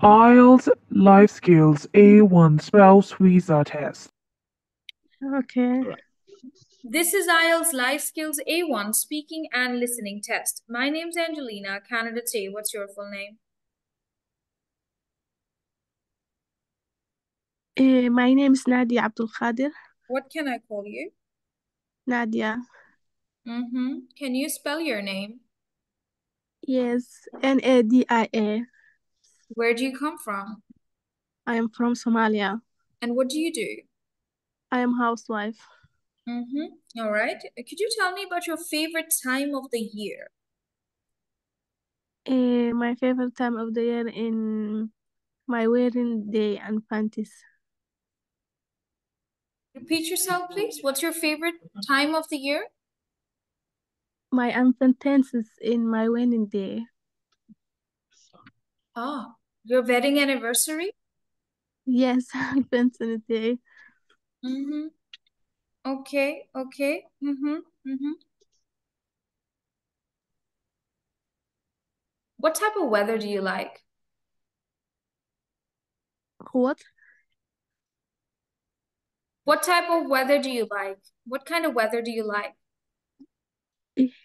IELTS Life Skills A1 Spouse Visa Test. Okay. All right. This is IELTS Life Skills A1 Speaking and Listening Test. My name's Angelina. Candidate A, what's your full name? My name is Nadia Abdul Khadir. What can I call you? Nadia. Can you spell your name? Yes, Nadia. Where do you come from? I am from Somalia. And what do you do? I am housewife. All right. Could you tell me about your favorite time of the year? My favorite time of the year in my wedding day and panties. Repeat yourself, please. What's your favorite time of the year? My infant dances in my wedding day. Oh, your wedding anniversary? Yes, infant day. Okay. What type of weather do you like? What? What type of weather do you like? What kind of weather do you like?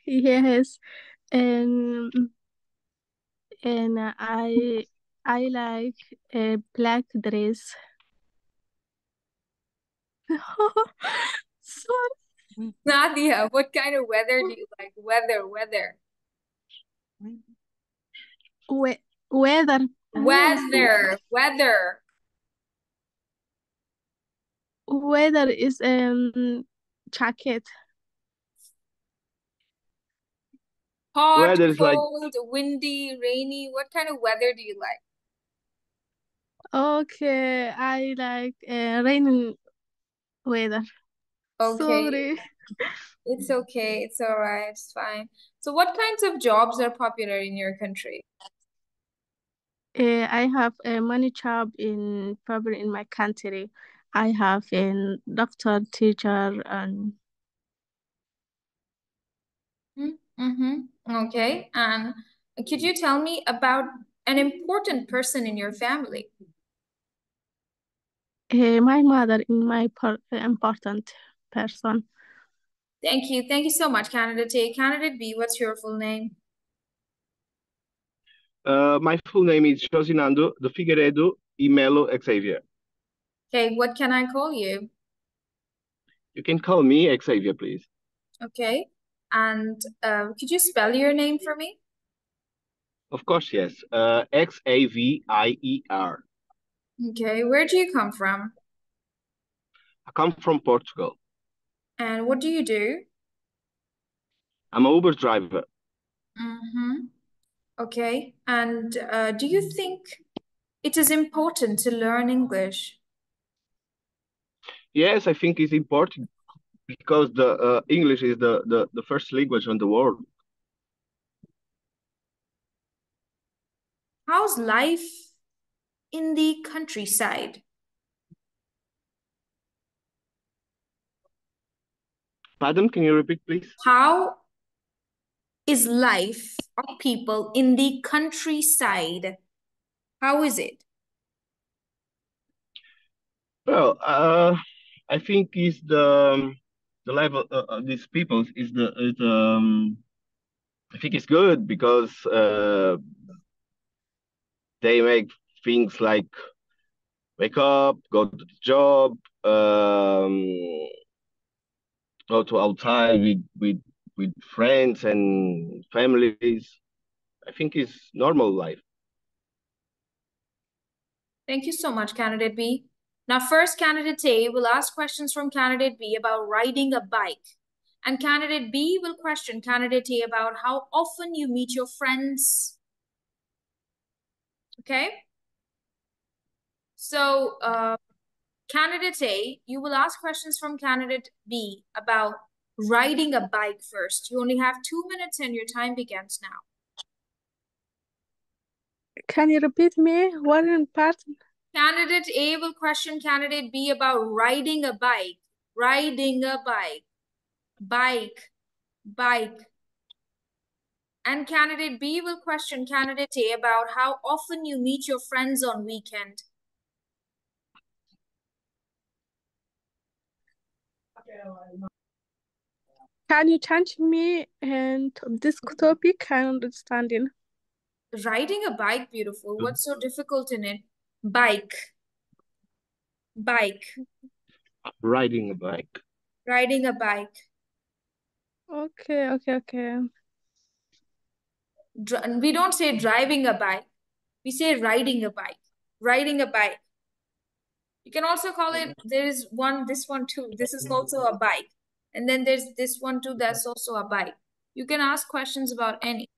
Yes, and I like a black dress. Sorry. Nadia, what kind of weather do you like? Weather. Weather. Weather. Weather is jacket. Hot, Weather is like cold, windy, rainy. What kind of weather do you like? Okay, I like raining weather. Okay, Sorry. it's okay. It's all right. It's fine. So what kinds of jobs are popular in your country? I have a money job in probably in my country. I have a doctor, teacher, and Okay. And could you tell me about an important person in your family? my mother is my important person. Thank you. Thank you so much, Candidate A. Candidate B, what's your full name? my full name is Josinando de Figueiredo e Melo Xavier. Okay, what can I call you? You can call me Xavier, please. Okay. And could you spell your name for me? Of course, yes. Xavier. Okay, where do you come from? I come from Portugal. And what do you do? I'm an Uber driver. Okay. And do you think it is important to learn English? Yes, I think it's important because the English is the first language on the world. How's life in the countryside? Pardon, can you repeat, please? How is life of people in the countryside? How is it? Well, I think is the level of these people I think it's good because they make things like wake up, go to the job, go to outside with friends and families. I think it's normal life. Thank you so much, Candidate B. Now, first, Candidate A will ask questions from Candidate B about riding a bike. And Candidate B will question Candidate A about how often you meet your friends. Okay? So, Candidate A, you will ask questions from Candidate B about riding a bike first. You only have 2 minutes and your time begins now. Can you repeat me one part? Candidate A will question Candidate B about riding a bike. Riding a bike. Bike. And candidate B will question candidate A about how often you meet your friends on weekend. Can you change me and this topic? I'm understanding. Riding a bike, beautiful. What's so difficult in it? Bike. Bike. Riding a bike. Riding a bike. Okay. We don't say driving a bike. We say riding a bike. Riding a bike. You can also call it, there is one, this one too. This is also a bike. And then there's this one too, that's also a bike. You can ask questions about any.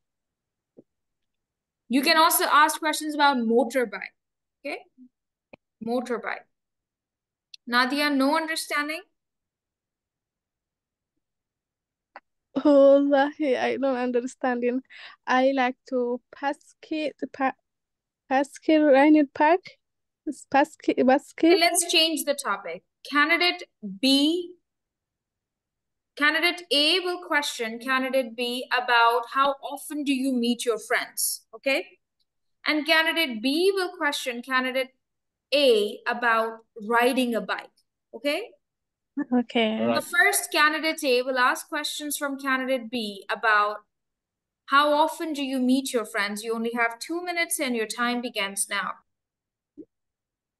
You can also ask questions about motorbike. Okay? Motorbike. Nadia, no understanding? Wallahi, I don't understanding. I like to basket ride park. Basket. Okay, let's change the topic. Candidate A will question candidate B about how often do you meet your friends, okay? And candidate B will question candidate A about riding a bike, okay? Okay. All right. So first, candidate A will ask questions from candidate B about how often do you meet your friends? You only have 2 minutes and your time begins now.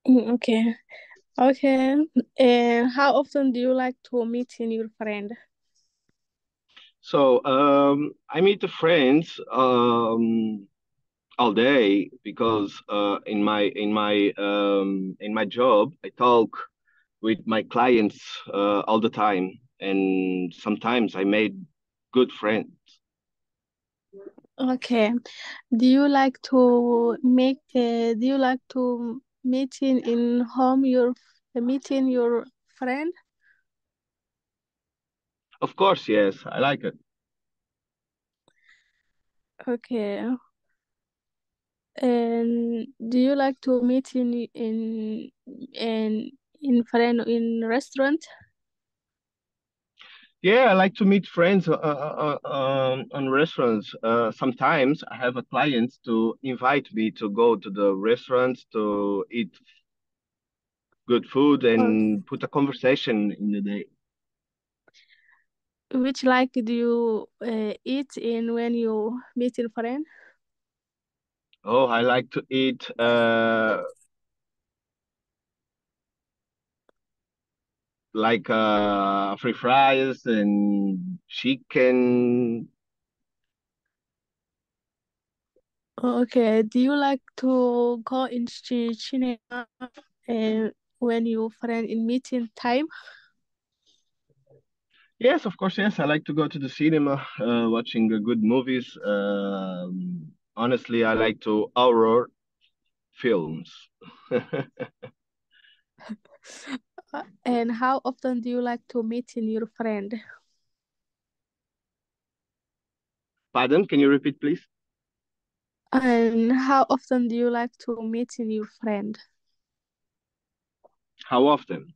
Okay. And how often do you like to meet your friend? So I meet the friends all day because in my job I talk with my clients all the time, and sometimes I made good friends. Okay. Do you like to make? Do you like to meeting in home? Your meeting your friend? Of course, yes, I like it. Okay. And do you like to meet in friend in restaurant? Yeah, I like to meet friends on restaurants. Sometimes I have a client to invite me to go to the restaurants to eat good food and put a conversation in the day. Which like do you eat in when you meet your friend? Oh, I like to eat like free fries and chicken. Okay. Do you like to go in cinema when you friend in meeting time? Yes, of course, yes. I like to go to the cinema, watching good movies. Honestly, I like to horror films. And how often do you like to meet in your friend? Pardon, can you repeat, please? And how often do you like to meet in your friend? How often?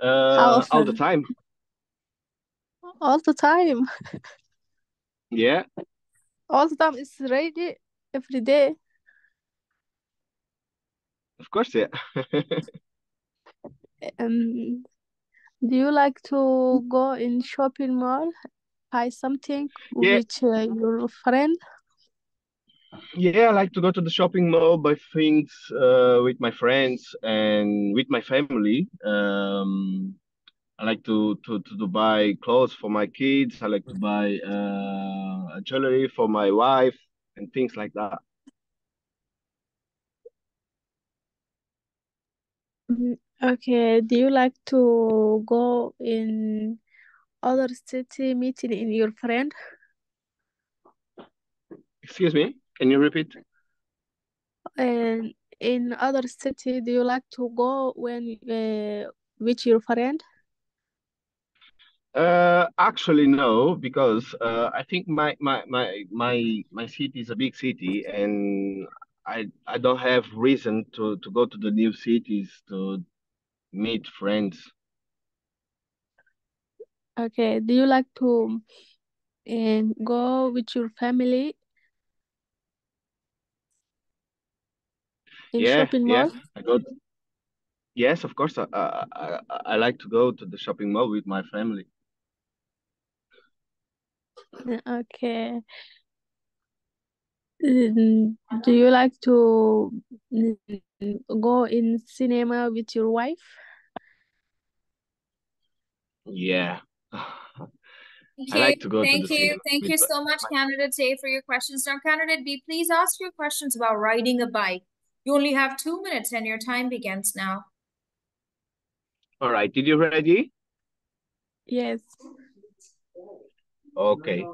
How All the often? time. All the time. Yeah, All the time is ready every day. of course, yeah. Um, do you like to go in shopping mall, buy something Yeah, with your friend? yeah. I like to go to the shopping mall, buy things with my friends and with my family. I like to buy clothes for my kids. I like to buy jewelry for my wife and things like that. Okay. Do you like to go in other city meeting in your friend? Excuse me, can you repeat? And in other city, do you like to go when with your friend? Actually, no, because I think my city is a big city, and I don't have reason to go to the new cities to meet friends. Okay. Do you like to and go with your family in shopping Yeah. mall? I go. Yes, of course. I like to go to the shopping mall with my family. Okay. Do you like to go in cinema with your wife? Yeah. Thank I you. like to go to the Thank you. cinema Thank with you so much, candidate A, for your questions. Now, candidate B, please ask your questions about riding a bike. You only have 2 minutes and your time begins now. All right. Did you ready? Yes. Okay.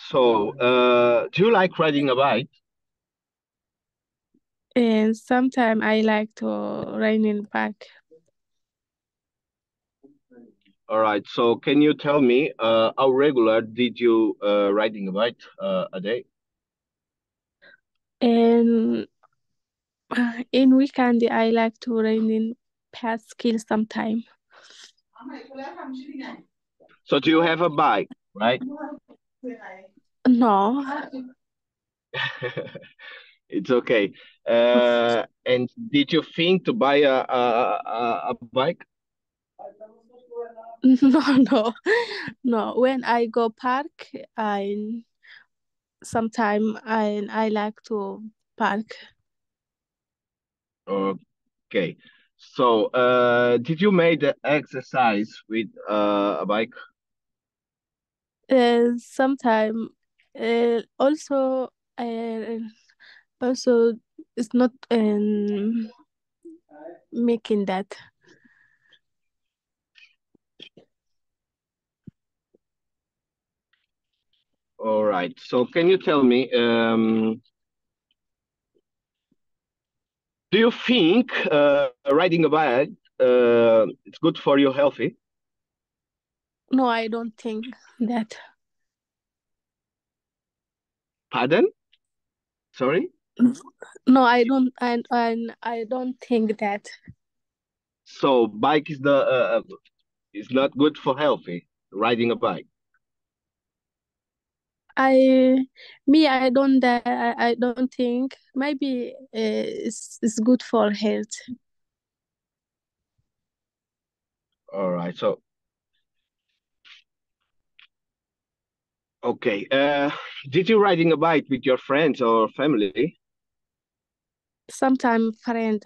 So, do you like riding a bike? And sometimes I like to ride in park. All right. So, can you tell me how regular did you riding a bike a day? And in weekend I like to ride in past skill sometime. So, do you have a bike, right? No. It's okay. And did you think to buy a bike? No. No. When I go park, I sometime I like to park. Okay. So, did you make the exercise with a bike? Sometime also uh, also it's not making that. All right. So, can you tell me, do you think riding a bike it's good for you healthy? No, I don't think that. Pardon? Sorry? No, I don't think that. So, bike is not good for healthy, riding a bike. I don't think maybe it's good for health. All right. So, okay. Did you riding a bike with your friends or family? Sometimes friend.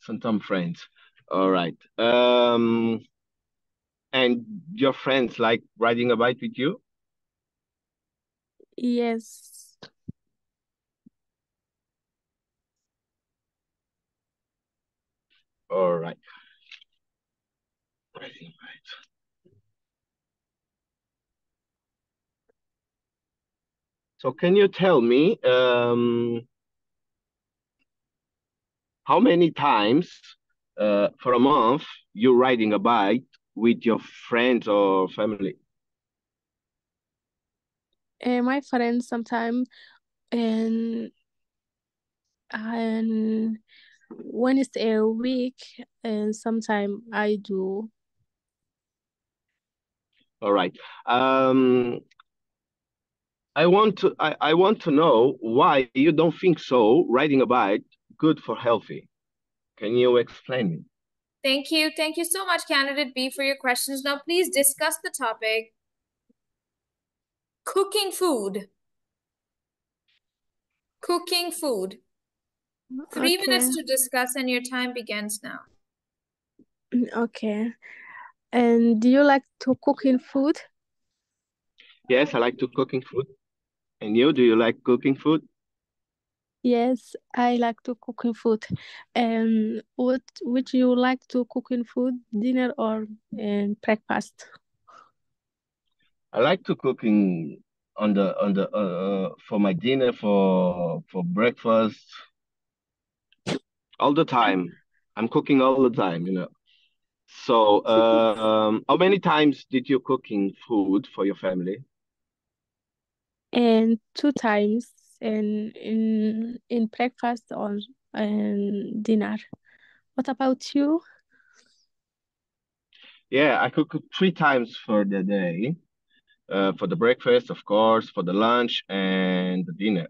Sometimes friends. All right. And your friends like riding a bike with you? Yes. All right. Riding a bike. So can you tell me how many times for a month you riding a bike with your friends or family? My friends sometimes and and when it's a week and sometimes I do. All right. Um, I want to know why you don't think so riding a bike good for healthy. Can you explain me? Thank you. Thank you so much, candidate B, for your questions. Now, please discuss the topic cooking food. Cooking food. 3 minutes Okay. to discuss, and your time begins now. Okay. And do you like to cook in food? Yes, I like to cooking food. And you, do you like cooking food? Yes, I like to cook in food. And what would you like to cook in food, dinner or breakfast? I like to cooking on the for my dinner for breakfast all the time. I'm cooking all the time, you know. So, how many times did you cooking food for your family? And two times in breakfast or dinner. What about you? Yeah, I cook 3 times for the day. For the breakfast, of course, for the lunch and the dinner.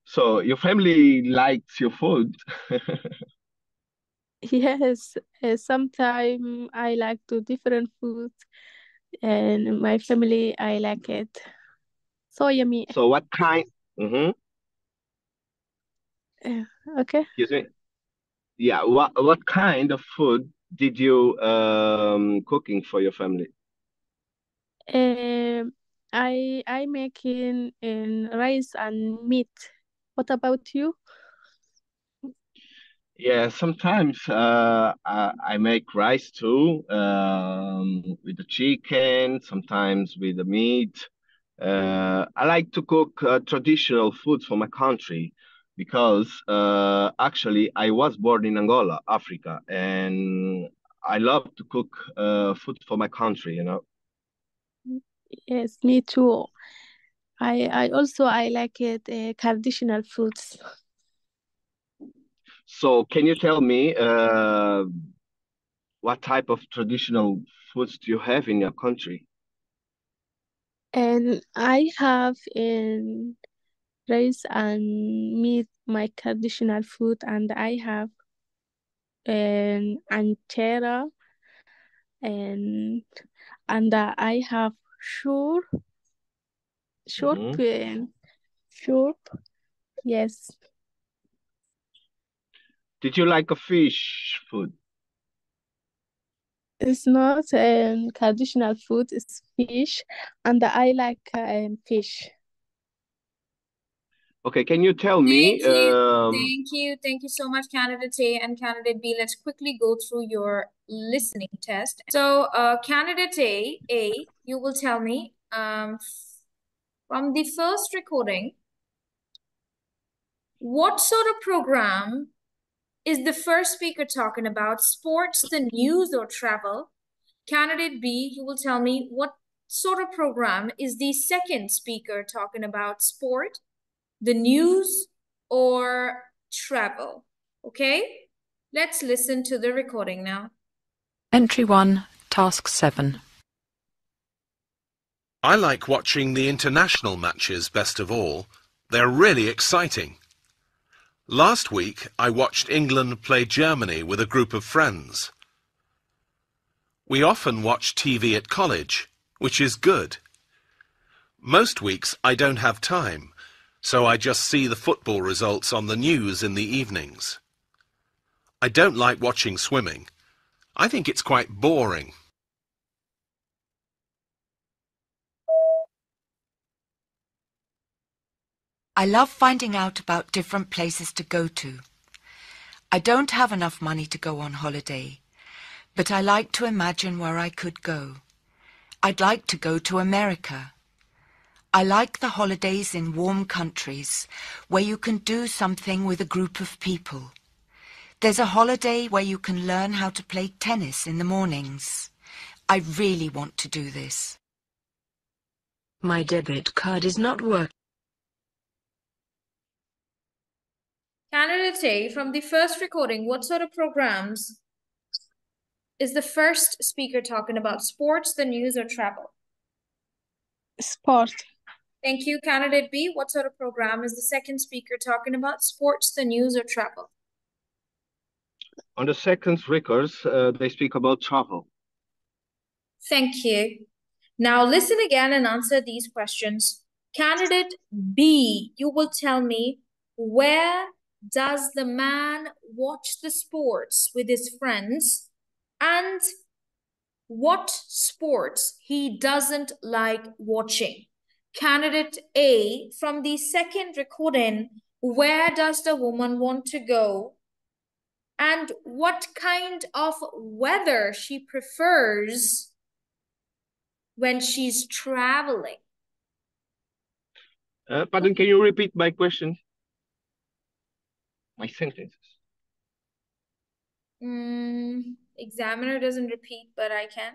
So your family likes your food. Yes, sometimes I like to different foods, and my family I like it. So yummy. So what kind? Mm-hmm. Okay. Excuse me. Yeah, what kind of food did you cooking for your family? Um, I making in rice and meat. What about you? Yeah, sometimes I make rice too, with the chicken, sometimes with the meat. I like to cook traditional foods for my country because actually I was born in Angola, Africa, and I love to cook food for my country, you know. Yes, me too. I also I like it traditional foods. So can you tell me what type of traditional foods do you have in your country? And I have in rice and meat my traditional food, and I have an anchera and I have sure short Hmm. short. Yes, Did you like a fish food? it's not traditional food. It's fish, and I like fish. Okay, can you tell Thank me? you. Thank you. Thank you so much, Candidate A and Candidate B. Let's quickly go through your listening test. So, Candidate A, you will tell me from the first recording, what sort of program is the first speaker talking about? Sports, the news, or travel? Candidate B, you will tell me what sort of program is the second speaker talking about? Sport, the news, or travel? Okay, let's listen to the recording now. Entry 1, Task 7. I like watching the international matches best of all. They're really exciting. Last week I watched England play Germany with a group of friends. We often watch TV at college, which is good. Most weeks I don't have time, so I just see the football results on the news in the evenings. I don't like watching swimming. I think it's quite boring. I love finding out about different places to go to. I don't have enough money to go on holiday, but I like to imagine where I could go. I'd like to go to America. I like the holidays in warm countries where you can do something with a group of people. There's a holiday where you can learn how to play tennis in the mornings. I really want to do this. My debit card is not working. Candidate A, from the first recording, what sort of programs is the first speaker talking about? Sports, the news, or travel? Sport. Thank you. Candidate B, what sort of program is the second speaker talking about? Sports, the news, or travel? On the second records, they speak about travel. Thank you. Now listen again and answer these questions. Candidate B, you will tell me, where does the man watch the sports with his friends, and what sports he doesn't like watching? Candidate A, from the second recording, where does the woman want to go, and what kind of weather she prefers when she's traveling? Pardon, can you repeat my question? My sentences. Examiner doesn't repeat, but I can.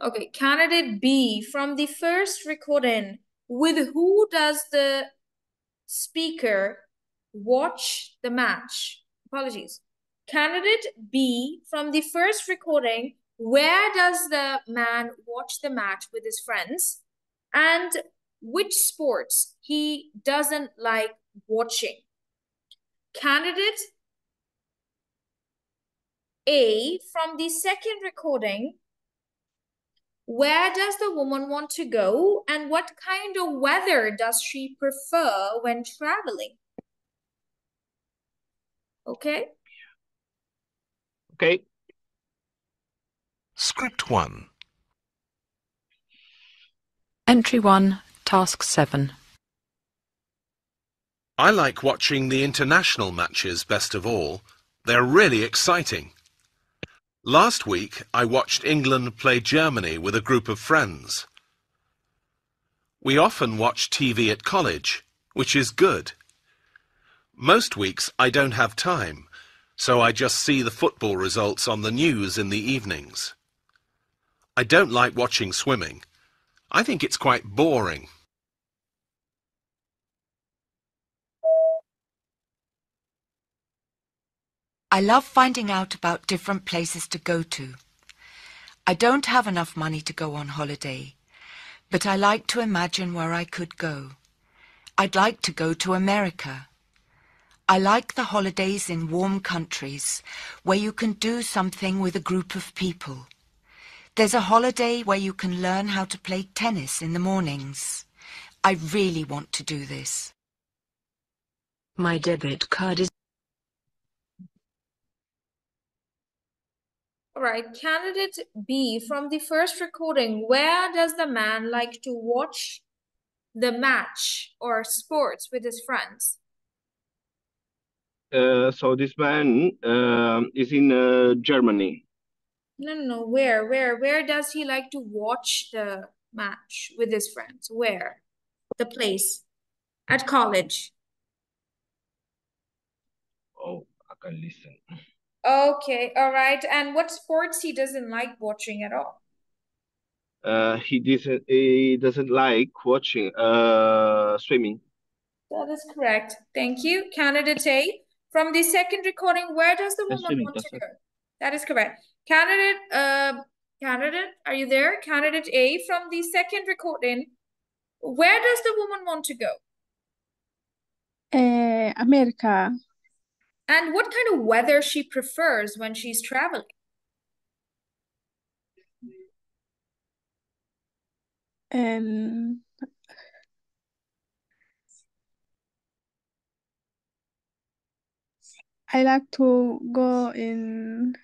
Okay, candidate B, from the first recording, with who does the speaker watch the match? Apologies. Candidate B, from the first recording, where does the man watch the match with his friends? And which sports he doesn't like watching? Candidate A, from the second recording, where does the woman want to go and what kind of weather does she prefer when traveling? Okay. Okay. Script 1. Entry 1, Task 7. I like watching the international matches best of all. They're really exciting. Last week, I watched England play Germany with a group of friends. We often watch TV at college, which is good. Most weeks I don't have time, so I just see the football results on the news in the evenings. I don't like watching swimming. I think it's quite boring. I love finding out about different places to go to. I don't have enough money to go on holiday, but I like to imagine where I could go. I'd like to go to America. I like the holidays in warm countries where you can do something with a group of people. There's a holiday where you can learn how to play tennis in the mornings. I really want to do this. My debit card is... All right, candidate B, from the first recording, where does the man like to watch the match or sports with his friends? So this man is in Germany. No. Where does he like to watch the match with his friends? Where? The place. At college. Oh, I can listen. Okay, all right. And what sports he doesn't like watching at all? He doesn't like watching swimming. That is correct. Thank you. Candidate A, from the second recording, where does the woman Swimming, want to that's it. go? That is correct. Candidate, are you there? Candidate A, from the second recording, where does the woman want to go? America. And what kind of weather she prefers when she's traveling? I like to go in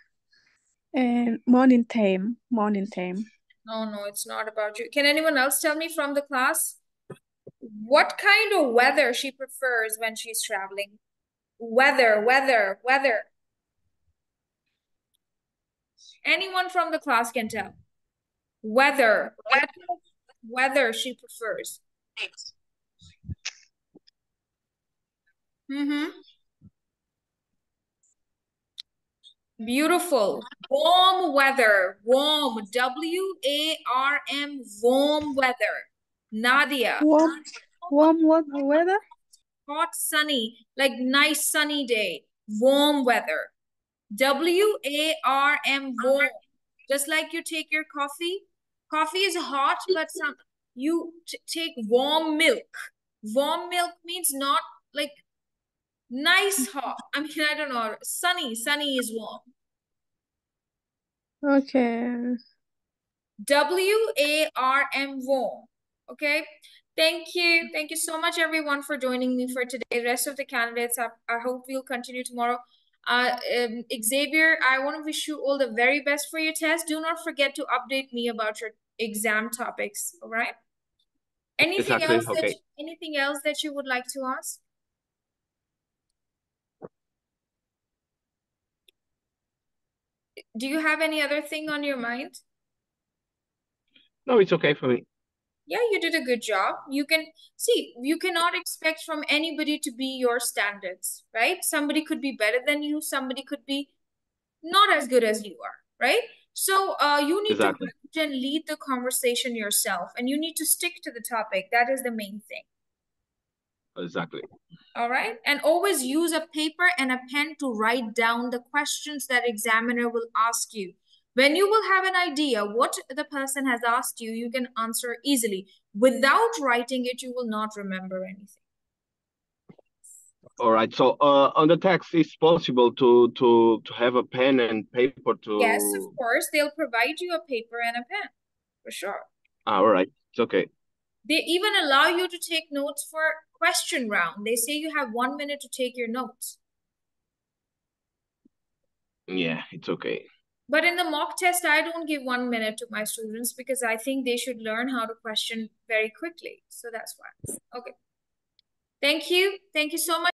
morning time. No, it's not about you. Can anyone else tell me from the class what kind of weather she prefers when she's traveling? Weather. Anyone from the class can tell. Weather. What kind of weather she prefers? Beautiful. Warm weather. Warm. W-A-R-M. Warm weather. Nadia. Warm what weather? Hot, sunny. Like nice sunny day. Warm weather. W-A-R-M. Warm. Just like you take your coffee. Coffee is hot, but you take warm milk. Warm milk means not like nice hot. I mean, I don't know. Sunny. Sunny is warm. Okay. W-A-R-M, warm. Okay. Thank you. Thank you so much, everyone, for joining me for today. The rest of the candidates, I hope we'll continue tomorrow. Xavier, I want to wish you all the very best for your test. Do not forget to update me about your exam topics. All right. Anything Exactly. else Okay. anything else that you would like to ask? Do you have any other thing on your mind? No, it's okay for me. Yeah, you did a good job. You cannot expect from anybody to be your standards, right? Somebody could be better than you, somebody could be not as good as you are, right? So you need to manage and lead the conversation yourself, and you need to stick to the topic. That is the main thing. Exactly. All right. And always use a paper and a pen to write down the questions that examiner will ask you. When you will have an idea what the person has asked you, you can answer easily. Without writing it, you will not remember anything. All right. So on the text, it's possible to have a pen and paper to. Yes, of course. They'll provide you a paper and a pen, for sure. All right. It's okay. They even allow you to take notes for question round. They say you have 1 minute to take your notes. Yeah, it's okay. But in the mock test, I don't give 1 minute to my students because I think they should learn how to question very quickly. So that's why. Okay. Thank you. Thank you so much.